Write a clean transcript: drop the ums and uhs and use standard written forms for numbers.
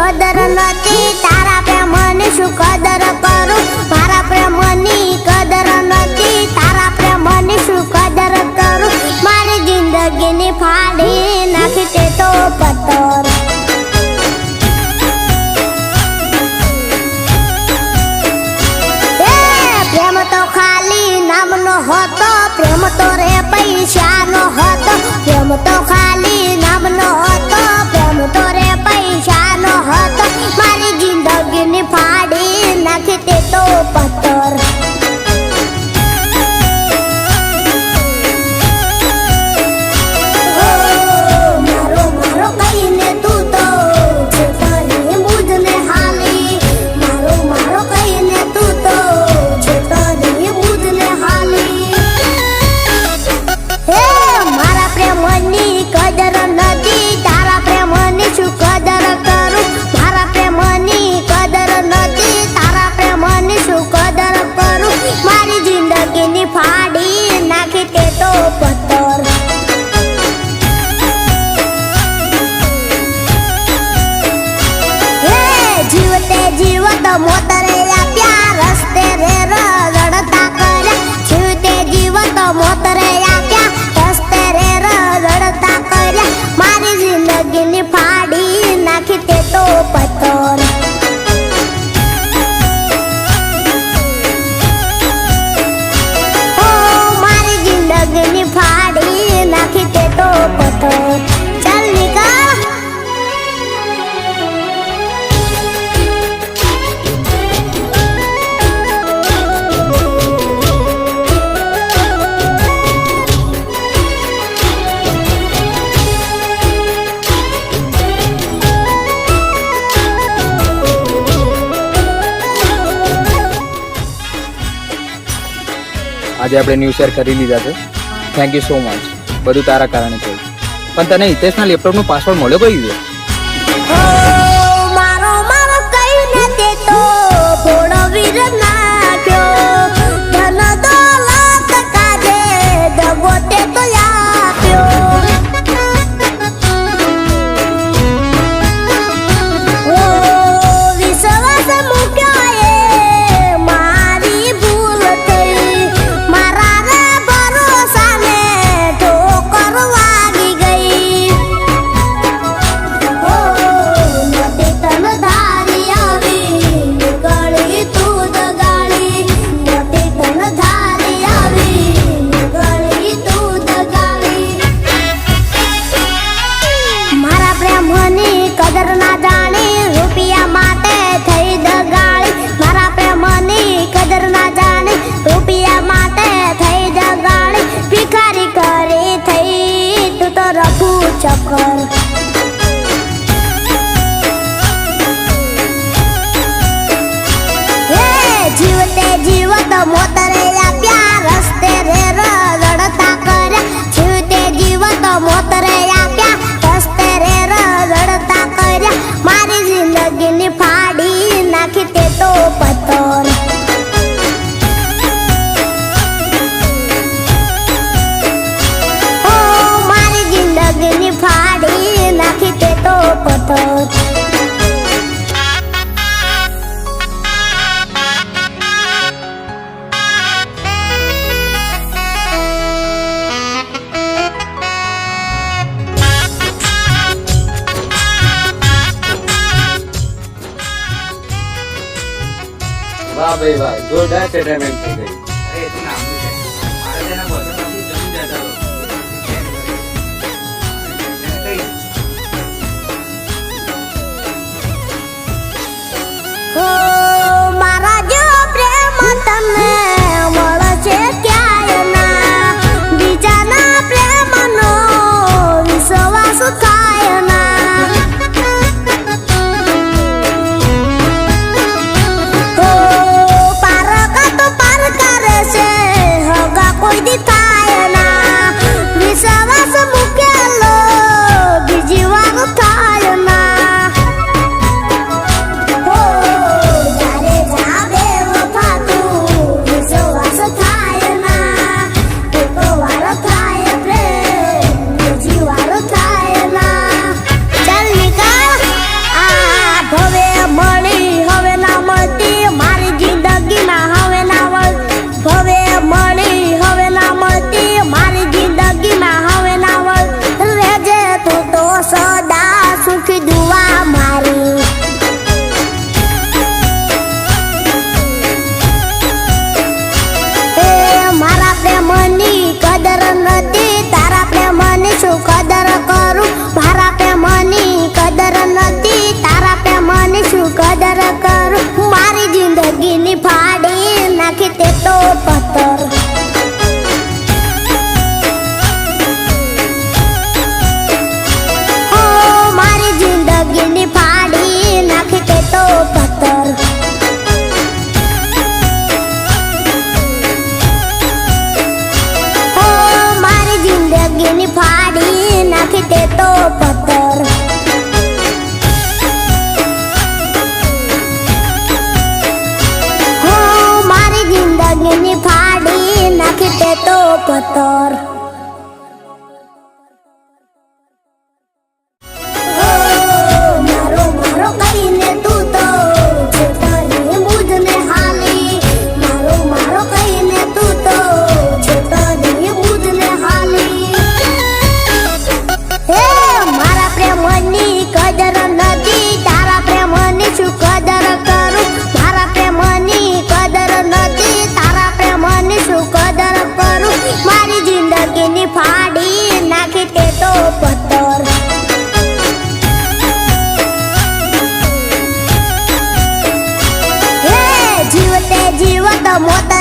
કદર નથી, તારા પ્રેમની શું કદર કરું? મારા પ્રેમની કદર નથી, તારા પ્રેમની શું કદર કરું? મારી જિંદગીની ફાડી નાખી તે તો પથ્થર. પ્રેમ તો ખાલી નામનો હતો, પ્રેમ તો રે પૈસાનો હતો. પ્રેમ તો ખાલી નામનો હતો, પ્રેમ તો રે પૈસાનો હતો. મારી જિંદગીની ફાડી નાખી તે તો પથ્થર. ફાડી નાખી તે તો પથ્થર. જીવતે જીવત મોતરે આપ્યા, રસ્તે રે રડતા કર્યા. જીવતે જીવત મોતરે આપ્યા, રસ્તે રે રડતા કર્યા. મારી જિંદગીની ફાડી નાખી તે તો પથ્થર. ફાડી નાખી તે તો પથ્થર. ચાલ નીકળ. આજે આપણે ન્યૂઝ શેર કરી લીધા છે. Thank you so much. બધું તારા કારણે થયું. પણ તને હિતેશના લેપટોપનો પાસવર્ડ મળ્યો કઈ રીતે? મારો મારો કઈને તે તો ફોડો વીર નાખ્યો. ધન દોલત કાજે દગો તે તો આપ્યો. વિશ્વાસ મૂક્યો એ મારી ભૂલ થઈ. મારા રે ભરોસાને ઠોકર વાગી ગઈ. નથી તન ધારી આવી નીકળી તું દગાડી. નથી તન ધારી આવી નીકળી તું દગાડી. મારા પ્રેમની કદર ના જાણી, રૂપિયા માટે થઈ દગાડી. મારા પ્રેમની કદર ના જાણી, રૂપિયા માટે થઈ દગાડી. ભિખારી કરી થઈ તું તો રઘુ ચક્કર. જીવતે જીવત મોતરે આપ્યા, રસ્તે રે રડતા કર્યા. જીવતે જીવત મોતરે આપ્યા, રસ્તે રે રડતા કર્યા. મારી જિંદગીની ફાડી નાખી તે તો પથ્થર. મારી જિંદગીની ફાડી નાખી તે તો પથ્થર. વાહ ભાઈ વાહ, જોરદાર સેટલમેન્ટ થઈ ગઈ. અરે તું નામ નહીં જાય. મારે તેના બોલવાથી જમી જતા ઓ મારા જેવો પ્રેમ તમને મળશે ક્યાંય ના. બીજાના પ્રેમનો વિશ્વાસ થાય ના. પારકા તો પારકા જિંદગીની ફાડી નાખી તે તો પથ્થર. મારો મારો કહીને તું તો છેતરી મુજને હાલી. મારો મારો કહીને તું તો છેતરી મુજને હાલી. હે મારા પ્રેમની કદર નથી, તારા પ્રેમની શું કદર કરું. મારા પ્રેમની કદર નથી, તારા પ્રેમની શું કદર કરું. મારી જિંદગીની ફાડી નાખી તે તો પથ્થર. હે જીવતે જીવત મોત